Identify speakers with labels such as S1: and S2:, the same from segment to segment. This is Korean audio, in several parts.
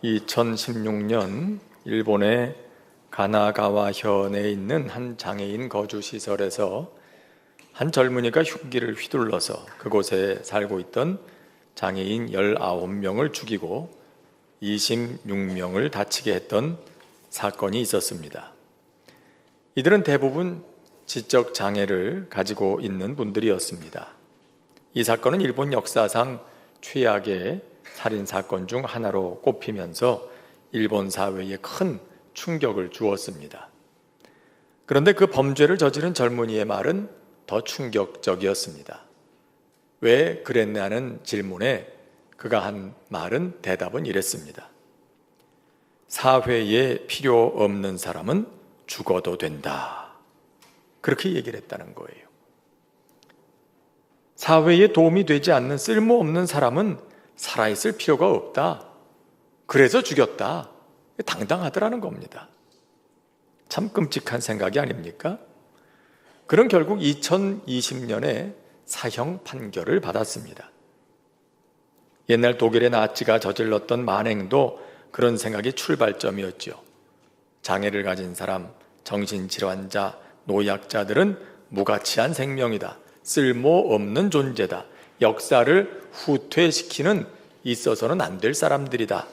S1: 2016년 일본의 가나가와현에 있는 한 장애인 거주시설에서 한 젊은이가 흉기를 휘둘러서 그곳에 살고 있던 장애인 19명을 죽이고 26명을 다치게 했던 사건이 있었습니다. 이들은 대부분 지적 장애를 가지고 있는 분들이었습니다. 이 사건은 일본 역사상 최악의 살인사건 중 하나로 꼽히면서 일본 사회에 큰 충격을 주었습니다. 그런데 그 범죄를 저지른 젊은이의 말은 더 충격적이었습니다. 왜 그랬냐는 질문에 그가 한 말은 대답은 이랬습니다. 사회에 필요 없는 사람은 죽어도 된다. 그렇게 얘기를 했다는 거예요. 사회에 도움이 되지 않는 쓸모없는 사람은 살아있을 필요가 없다. 그래서 죽였다. 당당하더라는 겁니다. 참 끔찍한 생각이 아닙니까? 그는 결국 2020년에 사형 판결을 받았습니다. 옛날 독일의 나치가 저질렀던 만행도 그런 생각이 출발점이었죠. 장애를 가진 사람, 정신질환자, 노약자들은 무가치한 생명이다. 쓸모없는 존재다. 역사를 후퇴시키는 있어서는 안 될 사람들이다.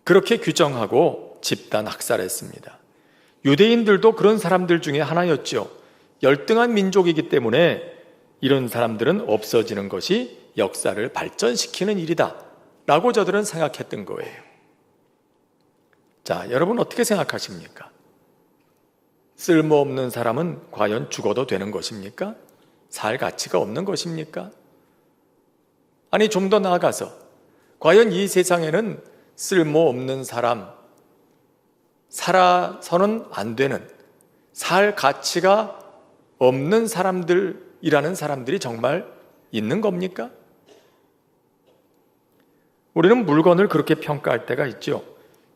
S1: 그렇게 규정하고 집단 학살했습니다. 유대인들도 그런 사람들 중에 하나였죠. 열등한 민족이기 때문에 이런 사람들은 없어지는 것이 역사를 발전시키는 일이다 라고 저들은 생각했던 거예요. 자, 여러분 어떻게 생각하십니까? 쓸모없는 사람은 과연 죽어도 되는 것입니까? 살 가치가 없는 것입니까? 아니, 좀 더 나아가서 과연 이 세상에는 쓸모없는 사람, 살아서는 안 되는, 살 가치가 없는 사람들이라는 사람들이 정말 있는 겁니까? 우리는 물건을 그렇게 평가할 때가 있죠.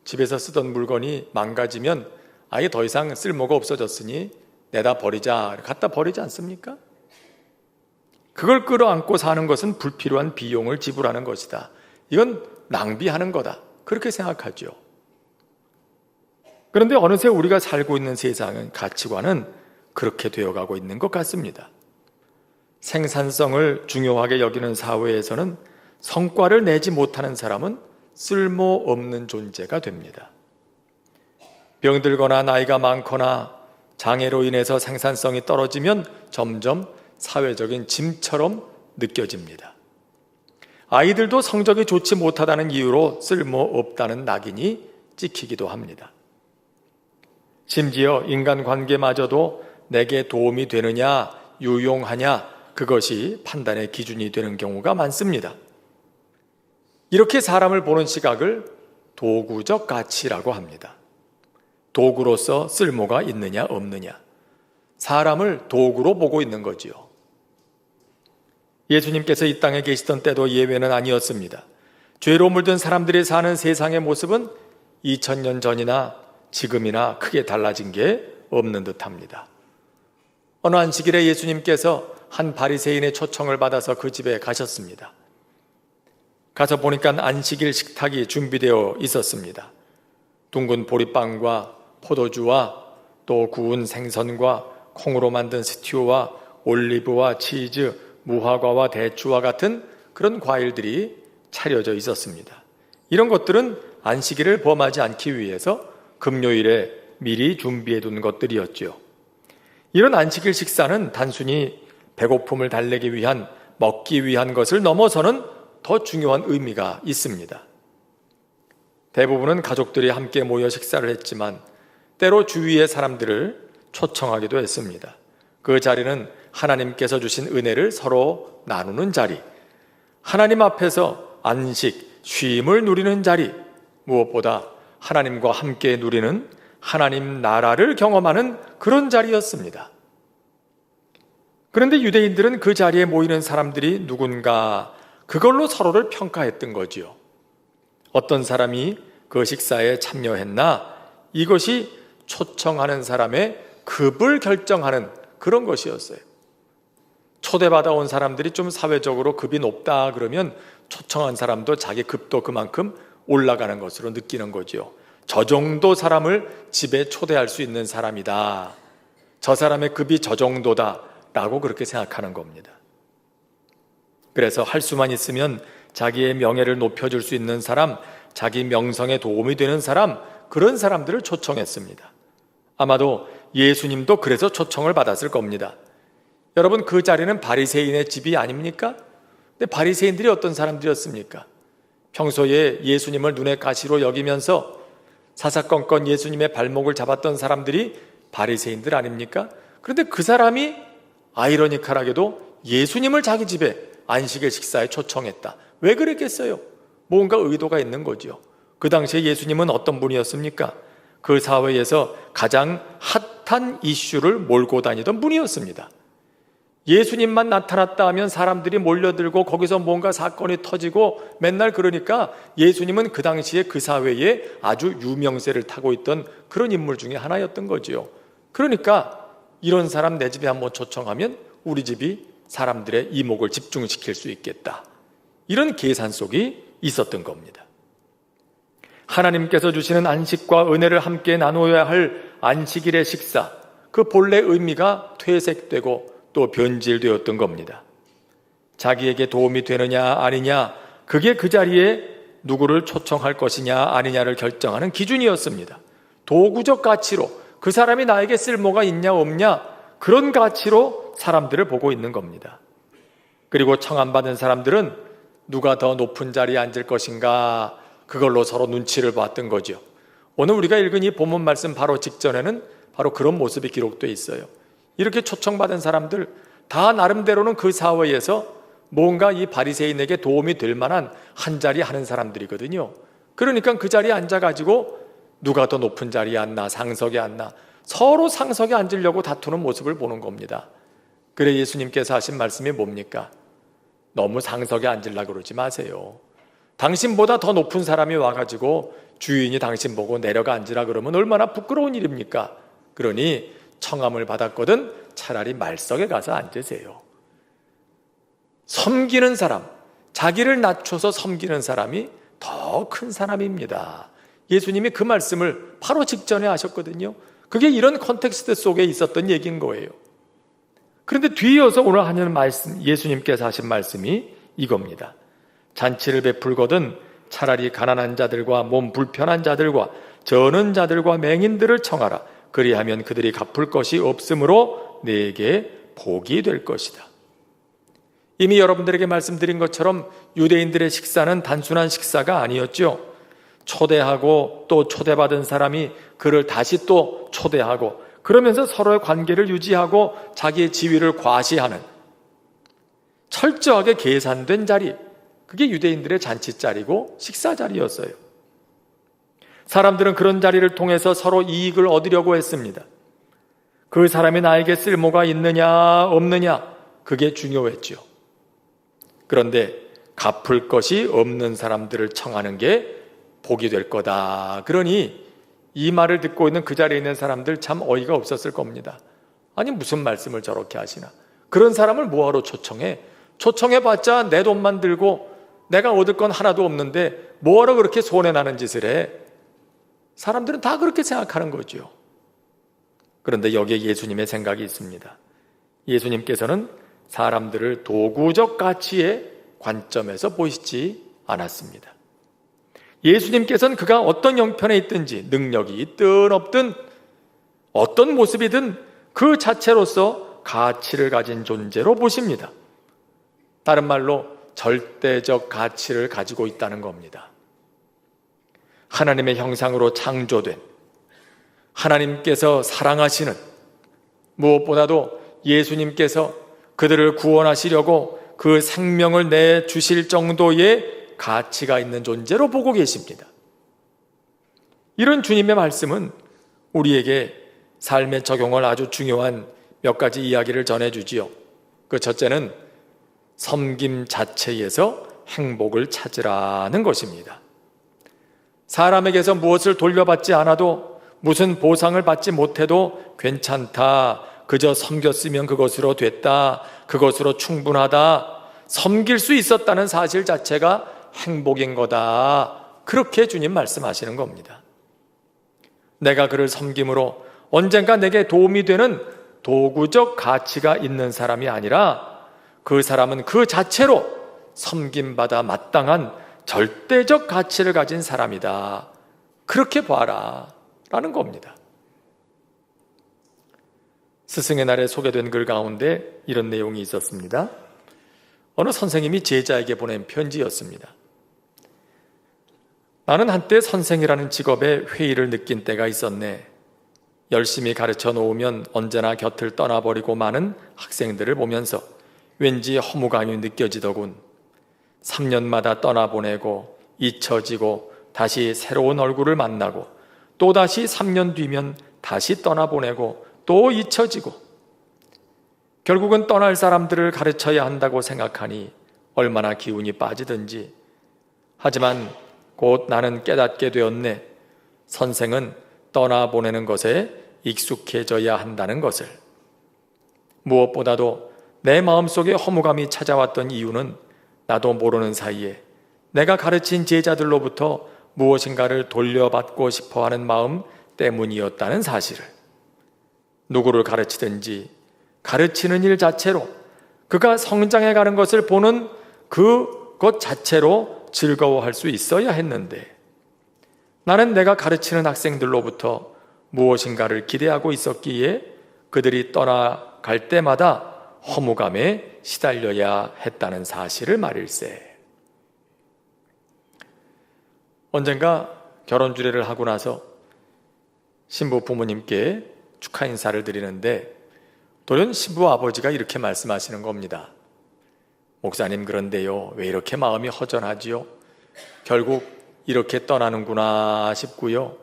S1: 집에서 쓰던 물건이 망가지면 아예 더 이상 쓸모가 없어졌으니 내다 버리자, 갖다 버리지 않습니까? 그걸 끌어안고 사는 것은 불필요한 비용을 지불하는 것이다. 이건 낭비하는 거다. 그렇게 생각하죠. 그런데 어느새 우리가 살고 있는 세상은, 가치관은 그렇게 되어가고 있는 것 같습니다. 생산성을 중요하게 여기는 사회에서는 성과를 내지 못하는 사람은 쓸모없는 존재가 됩니다. 병들거나 나이가 많거나 장애로 인해서 생산성이 떨어지면 점점 사회적인 짐처럼 느껴집니다. 아이들도 성적이 좋지 못하다는 이유로 쓸모없다는 낙인이 찍히기도 합니다. 심지어 인간관계마저도 내게 도움이 되느냐, 유용하냐, 그것이 판단의 기준이 되는 경우가 많습니다. 이렇게 사람을 보는 시각을 도구적 가치라고 합니다. 도구로서 쓸모가 있느냐 없느냐, 사람을 도구로 보고 있는 거지요. 예수님께서 이 땅에 계시던 때도 예외는 아니었습니다. 죄로 물든 사람들이 사는 세상의 모습은 2000년 전이나 지금이나 크게 달라진 게 없는 듯합니다. 어느 안식일에 예수님께서 한 바리새인의 초청을 받아서 그 집에 가셨습니다. 가서 보니까 안식일 식탁이 준비되어 있었습니다. 둥근 보리빵과 포도주와 또 구운 생선과 콩으로 만든 스튜와 올리브와 치즈, 무화과와 대추와 같은 그런 과일들이 차려져 있었습니다. 이런 것들은 안식일을 범하지 않기 위해서 금요일에 미리 준비해 둔 것들이었죠. 이런 안식일 식사는 단순히 배고픔을 달래기 위한, 먹기 위한 것을 넘어서는 더 중요한 의미가 있습니다. 대부분은 가족들이 함께 모여 식사를 했지만 때로 주위의 사람들을 초청하기도 했습니다. 그 자리는 하나님께서 주신 은혜를 서로 나누는 자리, 하나님 앞에서 안식, 쉼을 누리는 자리, 무엇보다 하나님과 함께 누리는 하나님 나라를 경험하는 그런 자리였습니다. 그런데 유대인들은 그 자리에 모이는 사람들이 누군가, 그걸로 서로를 평가했던 거지요. 어떤 사람이 그 식사에 참여했나, 이것이 초청하는 사람의 급을 결정하는 그런 것이었어요. 초대받아 온 사람들이 좀 사회적으로 급이 높다 그러면 초청한 사람도 자기 급도 그만큼 올라가는 것으로 느끼는 거죠. 저 정도 사람을 집에 초대할 수 있는 사람이다. 저 사람의 급이 저 정도다 라고 그렇게 생각하는 겁니다. 그래서 할 수만 있으면 자기의 명예를 높여줄 수 있는 사람, 자기 명성에 도움이 되는 사람, 그런 사람들을 초청했습니다. 아마도 예수님도 그래서 초청을 받았을 겁니다. 여러분, 그 자리는 바리새인의 집이 아닙니까? 근데 바리새인들이 어떤 사람들이었습니까? 평소에 예수님을 눈의 가시로 여기면서 사사건건 예수님의 발목을 잡았던 사람들이 바리새인들 아닙니까? 그런데 그 사람이 아이러니컬하게도 예수님을 자기 집에 안식일 식사에 초청했다. 왜 그랬겠어요? 뭔가 의도가 있는 거죠. 그 당시에 예수님은 어떤 분이었습니까? 그 사회에서 가장 핫한 이슈를 몰고 다니던 분이었습니다. 예수님만 나타났다 하면 사람들이 몰려들고 거기서 뭔가 사건이 터지고 맨날 그러니까 예수님은 그 당시에 그 사회에 아주 유명세를 타고 있던 그런 인물 중에 하나였던 거지요. 그러니까 이런 사람 내 집에 한번 초청하면 우리 집이 사람들의 이목을 집중시킬 수 있겠다. 이런 계산 속이 있었던 겁니다. 하나님께서 주시는 안식과 은혜를 함께 나누어야 할 안식일의 식사, 그 본래 의미가 퇴색되고 또 변질되었던 겁니다. 자기에게 도움이 되느냐 아니냐, 그게 그 자리에 누구를 초청할 것이냐 아니냐를 결정하는 기준이었습니다. 도구적 가치로 그 사람이 나에게 쓸모가 있냐 없냐, 그런 가치로 사람들을 보고 있는 겁니다. 그리고 청함받은 사람들은 누가 더 높은 자리에 앉을 것인가, 그걸로 서로 눈치를 봤던 거죠. 오늘 우리가 읽은 이 본문 말씀 바로 직전에는 바로 그런 모습이 기록되어 있어요. 이렇게 초청받은 사람들 다 나름대로는 그 사회에서 뭔가 이 바리새인에게 도움이 될 만한 한 자리 하는 사람들이거든요. 그러니까 그 자리에 앉아가지고 누가 더 높은 자리에 앉나 상석에 앉나 서로 상석에 앉으려고 다투는 모습을 보는 겁니다. 그래 예수님께서 하신 말씀이 뭡니까? 너무 상석에 앉으려고 그러지 마세요. 당신보다 더 높은 사람이 와가지고 주인이 당신 보고 내려가 앉으라 그러면 얼마나 부끄러운 일입니까? 그러니 청함을 받았거든 차라리 말석에 가서 앉으세요. 섬기는 사람, 자기를 낮춰서 섬기는 사람이 더 큰 사람입니다. 예수님이 그 말씀을 바로 직전에 하셨거든요. 그게 이런 컨텍스트 속에 있었던 얘기인 거예요. 그런데 뒤이어서 오늘 하는 말씀, 예수님께서 하신 말씀이 이겁니다. 잔치를 베풀거든 차라리 가난한 자들과 몸 불편한 자들과 저는 자들과 맹인들을 청하라. 그리하면 그들이 갚을 것이 없으므로 내게 복이 될 것이다. 이미 여러분들에게 말씀드린 것처럼 유대인들의 식사는 단순한 식사가 아니었죠. 초대하고 또 초대받은 사람이 그를 다시 또 초대하고 그러면서 서로의 관계를 유지하고 자기의 지위를 과시하는 철저하게 계산된 자리, 그게 유대인들의 잔치 자리고 식사 자리였어요. 사람들은 그런 자리를 통해서 서로 이익을 얻으려고 했습니다. 그 사람이 나에게 쓸모가 있느냐 없느냐, 그게 중요했죠. 그런데 갚을 것이 없는 사람들을 청하는 게 복이 될 거다. 그러니 이 말을 듣고 있는 그 자리에 있는 사람들 참 어이가 없었을 겁니다. 아니 무슨 말씀을 저렇게 하시나. 그런 사람을 뭐하러 초청해? 초청해봤자 내 돈만 들고 내가 얻을 건 하나도 없는데 뭐하러 그렇게 손해나는 짓을 해? 사람들은 다 그렇게 생각하는 거죠. 그런데 여기에 예수님의 생각이 있습니다. 예수님께서는 사람들을 도구적 가치의 관점에서 보시지 않았습니다. 예수님께서는 그가 어떤 형편에 있든지 능력이 있든 없든 어떤 모습이든 그 자체로서 가치를 가진 존재로 보십니다. 다른 말로 절대적 가치를 가지고 있다는 겁니다. 하나님의 형상으로 창조된, 하나님께서 사랑하시는, 무엇보다도 예수님께서 그들을 구원하시려고 그 생명을 내주실 정도의 가치가 있는 존재로 보고 계십니다. 이런 주님의 말씀은 우리에게 삶에 적용할 아주 중요한 몇 가지 이야기를 전해주지요. 그 첫째는 섬김 자체에서 행복을 찾으라는 것입니다. 사람에게서 무엇을 돌려받지 않아도 무슨 보상을 받지 못해도 괜찮다, 그저 섬겼으면 그것으로 됐다, 그것으로 충분하다, 섬길 수 있었다는 사실 자체가 행복인 거다, 그렇게 주님 말씀하시는 겁니다. 내가 그를 섬김으로 언젠가 내게 도움이 되는 도구적 가치가 있는 사람이 아니라 그 사람은 그 자체로 섬김받아 마땅한 절대적 가치를 가진 사람이다. 그렇게 봐라 라는 겁니다. 스승의 날에 소개된 글 가운데 이런 내용이 있었습니다. 어느 선생님이 제자에게 보낸 편지였습니다. 나는 한때 선생이라는 직업에 회의를 느낀 때가 있었네. 열심히 가르쳐 놓으면 언제나 곁을 떠나버리고 마는 학생들을 보면서 왠지 허무감이 느껴지더군. 3년마다 떠나보내고 잊혀지고 다시 새로운 얼굴을 만나고 또다시 3년 뒤면 다시 떠나보내고 또 잊혀지고 결국은 떠날 사람들을 가르쳐야 한다고 생각하니 얼마나 기운이 빠지든지. 하지만 곧 나는 깨닫게 되었네. 선생은 떠나보내는 것에 익숙해져야 한다는 것을. 무엇보다도 내 마음속에 허무감이 찾아왔던 이유는 나도 모르는 사이에 내가 가르친 제자들로부터 무엇인가를 돌려받고 싶어하는 마음 때문이었다는 사실을. 누구를 가르치든지 가르치는 일 자체로 그가 성장해가는 것을 보는 그것 자체로 즐거워할 수 있어야 했는데 나는 내가 가르치는 학생들로부터 무엇인가를 기대하고 있었기에 그들이 떠나갈 때마다 허무감에 시달려야 했다는 사실을 말일세. 언젠가 결혼 주례를 하고 나서 신부 부모님께 축하 인사를 드리는데 돌연 신부 아버지가 이렇게 말씀하시는 겁니다. 목사님, 그런데요, 왜 이렇게 마음이 허전하지요? 결국 이렇게 떠나는구나 싶고요.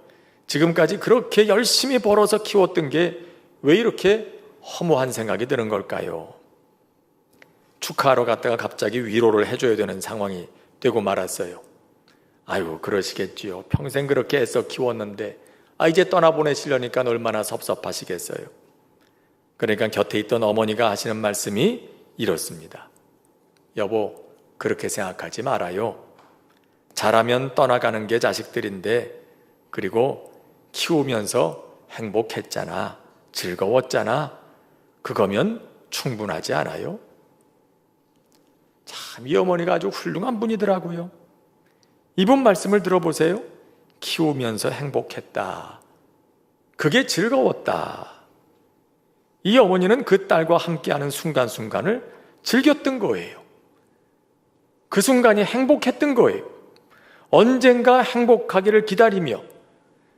S1: 지금까지 그렇게 열심히 벌어서 키웠던 게 왜 이렇게 허무한 생각이 드는 걸까요? 축하하러 갔다가 갑자기 위로를 해줘야 되는 상황이 되고 말았어요. 아유, 그러시겠지요. 평생 그렇게 애써 키웠는데 이제 떠나보내시려니까 얼마나 섭섭하시겠어요. 그러니까 곁에 있던 어머니가 하시는 말씀이 이렇습니다. 여보, 그렇게 생각하지 말아요. 자라면 떠나가는 게 자식들인데, 그리고 키우면서 행복했잖아, 즐거웠잖아, 그거면 충분하지 않아요? 참, 이 어머니가 아주 훌륭한 분이더라고요. 이분 말씀을 들어보세요. 키우면서 행복했다, 그게 즐거웠다. 이 어머니는 그 딸과 함께하는 순간순간을 즐겼던 거예요. 그 순간이 행복했던 거예요. 언젠가 행복하기를 기다리며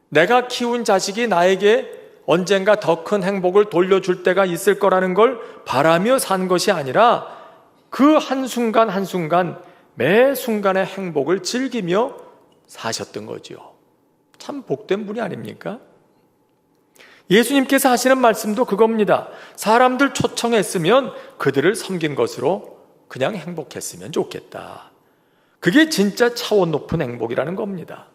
S1: 내가 키운 자식이 나에게 언젠가 더 큰 행복을 돌려줄 때가 있을 거라는 걸 바라며 산 것이 아니라 그 한순간 한순간 매 순간의 행복을 즐기며 사셨던 거죠. 참 복된 분이 아닙니까? 예수님께서 하시는 말씀도 그겁니다. 사람들 초청했으면 그들을 섬긴 것으로 그냥 행복했으면 좋겠다. 그게 진짜 차원 높은 행복이라는 겁니다.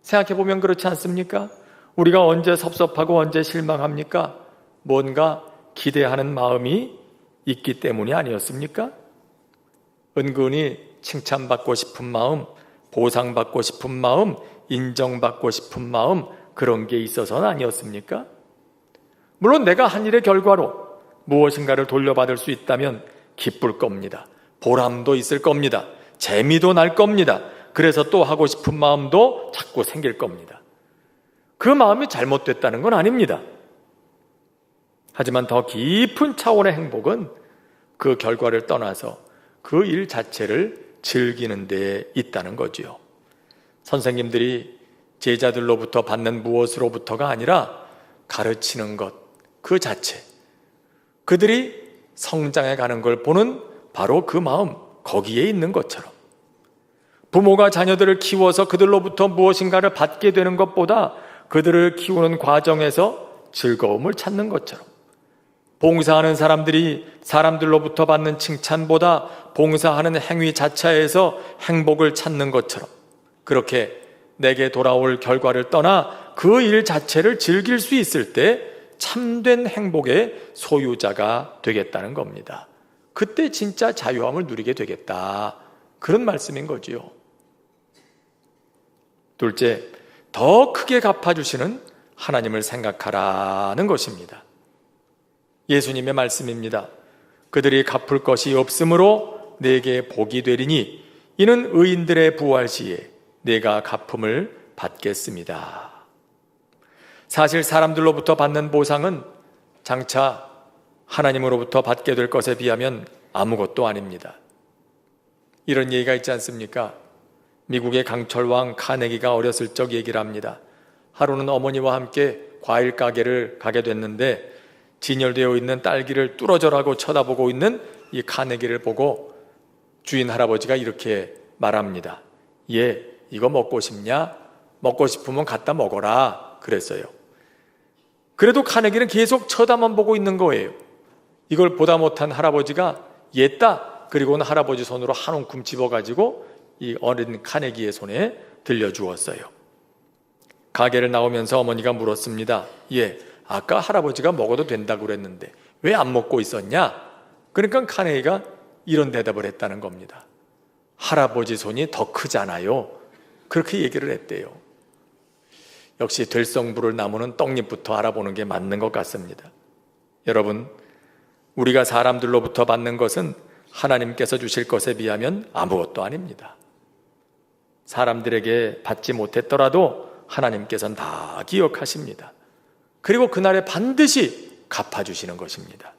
S1: 생각해보면 그렇지 않습니까? 우리가 언제 섭섭하고 언제 실망합니까? 뭔가 기대하는 마음이 있기 때문이 아니었습니까? 은근히 칭찬받고 싶은 마음, 보상받고 싶은 마음, 인정받고 싶은 마음, 그런 게 있어서는 아니었습니까? 물론 내가 한 일의 결과로 무엇인가를 돌려받을 수 있다면 기쁠 겁니다. 보람도 있을 겁니다. 재미도 날 겁니다. 그래서 또 하고 싶은 마음도 자꾸 생길 겁니다. 그 마음이 잘못됐다는 건 아닙니다. 하지만 더 깊은 차원의 행복은 그 결과를 떠나서 그 일 자체를 즐기는 데 있다는 거지요. 선생님들이 제자들로부터 받는 무엇으로부터가 아니라 가르치는 것 그 자체, 그들이 성장해 가는 걸 보는 바로 그 마음, 거기에 있는 것처럼 부모가 자녀들을 키워서 그들로부터 무엇인가를 받게 되는 것보다 그들을 키우는 과정에서 즐거움을 찾는 것처럼, 봉사하는 사람들이 사람들로부터 받는 칭찬보다 봉사하는 행위 자체에서 행복을 찾는 것처럼, 그렇게 내게 돌아올 결과를 떠나 그 일 자체를 즐길 수 있을 때 참된 행복의 소유자가 되겠다는 겁니다. 그때 진짜 자유함을 누리게 되겠다, 그런 말씀인 거지요. 둘째, 더 크게 갚아주시는 하나님을 생각하라는 것입니다. 예수님의 말씀입니다. 그들이 갚을 것이 없으므로 내게 복이 되리니 이는 의인들의 부활 시에 내가 갚음을 받겠습니다. 사실 사람들로부터 받는 보상은 장차 하나님으로부터 받게 될 것에 비하면 아무것도 아닙니다. 이런 얘기가 있지 않습니까? 미국의 강철왕 카네기가 어렸을 적 얘기를 합니다. 하루는 어머니와 함께 과일 가게를 가게 됐는데 진열되어 있는 딸기를 뚫어져라고 쳐다보고 있는 이 카네기를 보고 주인 할아버지가 이렇게 말합니다. 얘 이거 먹고 싶냐? 먹고 싶으면 갖다 먹어라 그랬어요. 그래도 카네기는 계속 쳐다만 보고 있는 거예요. 이걸 보다 못한 할아버지가 얘다 그리고는 할아버지 손으로 한 움큼 집어가지고 이 어린 카네기의 손에 들려주었어요. 가게를 나오면서 어머니가 물었습니다. 얘 아까 할아버지가 먹어도 된다고 그랬는데 왜 안 먹고 있었냐? 그러니까 카네기가 이런 대답을 했다는 겁니다. 할아버지 손이 더 크잖아요. 그렇게 얘기를 했대요. 역시 될성부를 나무는 떡잎부터 알아보는 게 맞는 것 같습니다. 여러분, 우리가 사람들로부터 받는 것은 하나님께서 주실 것에 비하면 아무것도 아닙니다. 사람들에게 받지 못했더라도 하나님께서는 다 기억하십니다. 그리고 그날에 반드시 갚아주시는 것입니다.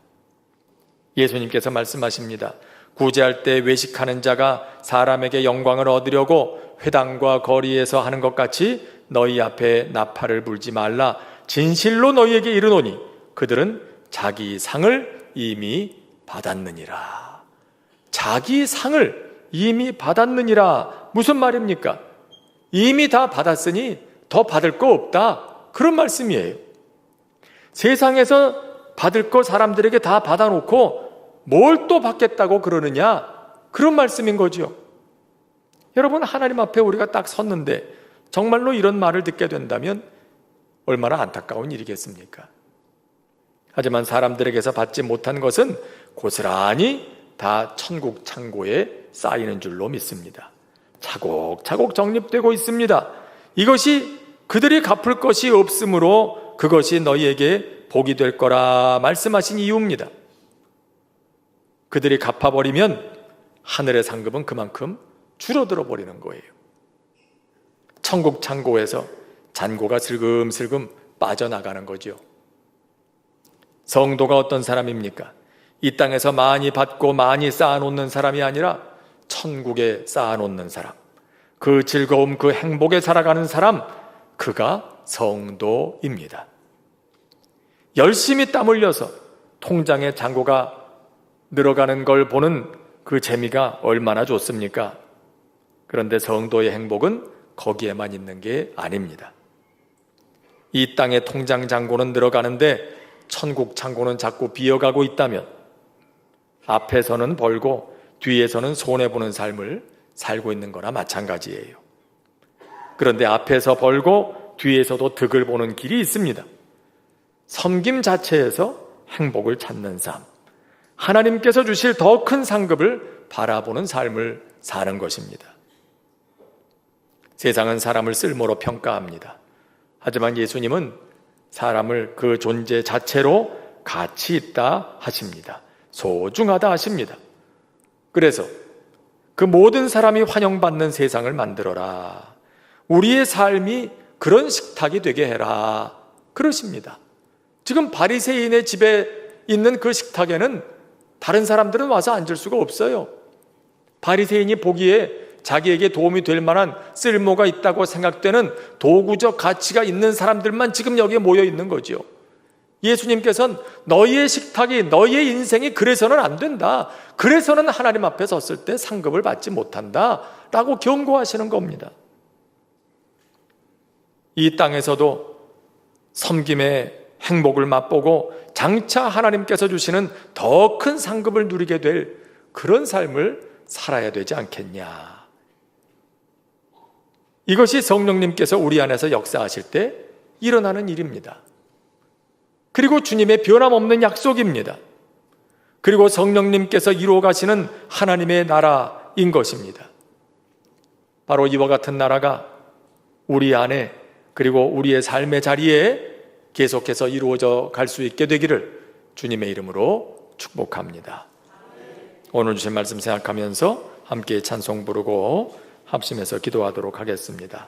S1: 예수님께서 말씀하십니다. 구제할 때 외식하는 자가 사람에게 영광을 얻으려고 회당과 거리에서 하는 것 같이 너희 앞에 나팔을 불지 말라. 진실로 너희에게 이르노니 그들은 자기 상을 이미 받았느니라. 자기 상을 이미 받았느니라. 무슨 말입니까? 이미 다 받았으니 더 받을 거 없다. 그런 말씀이에요. 세상에서 받을 거 사람들에게 다 받아놓고 뭘 또 받겠다고 그러느냐? 그런 말씀인 거죠. 여러분, 하나님 앞에 우리가 딱 섰는데 정말로 이런 말을 듣게 된다면 얼마나 안타까운 일이겠습니까? 하지만 사람들에게서 받지 못한 것은 고스란히 다 천국 창고에 쌓이는 줄로 믿습니다. 차곡차곡 적립되고 있습니다. 이것이 그들이 갚을 것이 없으므로 그것이 너희에게 복이 될 거라 말씀하신 이유입니다. 그들이 갚아버리면 하늘의 상급은 그만큼 줄어들어 버리는 거예요. 천국 창고에서 잔고가 슬금슬금 빠져나가는 거죠. 성도가 어떤 사람입니까? 이 땅에서 많이 받고 많이 쌓아놓는 사람이 아니라 천국에 쌓아놓는 사람, 그 즐거움, 그 행복에 살아가는 사람, 그가 성도입니다. 열심히 땀 흘려서 통장에 잔고가 늘어가는 걸 보는 그 재미가 얼마나 좋습니까? 그런데 성도의 행복은 거기에만 있는 게 아닙니다. 이 땅의 통장 잔고는 늘어가는데 천국 창고는 자꾸 비어가고 있다면 앞에서는 벌고 뒤에서는 손해보는 삶을 살고 있는 거나 마찬가지예요. 그런데 앞에서 벌고 뒤에서도 득을 보는 길이 있습니다. 섬김 자체에서 행복을 찾는 삶, 하나님께서 주실 더 큰 상급을 바라보는 삶을 사는 것입니다. 세상은 사람을 쓸모로 평가합니다. 하지만 예수님은 사람을 그 존재 자체로 가치 있다 하십니다. 소중하다 하십니다. 그래서 그 모든 사람이 환영받는 세상을 만들어라. 우리의 삶이 그런 식탁이 되게 해라. 그러십니다. 지금 바리새인의 집에 있는 그 식탁에는 다른 사람들은 와서 앉을 수가 없어요. 바리새인이 보기에 자기에게 도움이 될 만한 쓸모가 있다고 생각되는 도구적 가치가 있는 사람들만 지금 여기에 모여 있는 거죠. 예수님께서는 너희의 식탁이, 너희의 인생이 그래서는 안 된다. 그래서는 하나님 앞에 섰을 때 상급을 받지 못한다. 라고 경고하시는 겁니다. 이 땅에서도 섬김의 행복을 맛보고 장차 하나님께서 주시는 더 큰 상급을 누리게 될 그런 삶을 살아야 되지 않겠냐. 이것이 성령님께서 우리 안에서 역사하실 때 일어나는 일입니다. 그리고 주님의 변함없는 약속입니다. 그리고 성령님께서 이루어 가시는 하나님의 나라인 것입니다. 바로 이와 같은 나라가 우리 안에 그리고 우리의 삶의 자리에 계속해서 이루어져 갈 수 있게 되기를 주님의 이름으로 축복합니다. 오늘 주신 말씀 생각하면서 함께 찬송 부르고 합심해서 기도하도록 하겠습니다.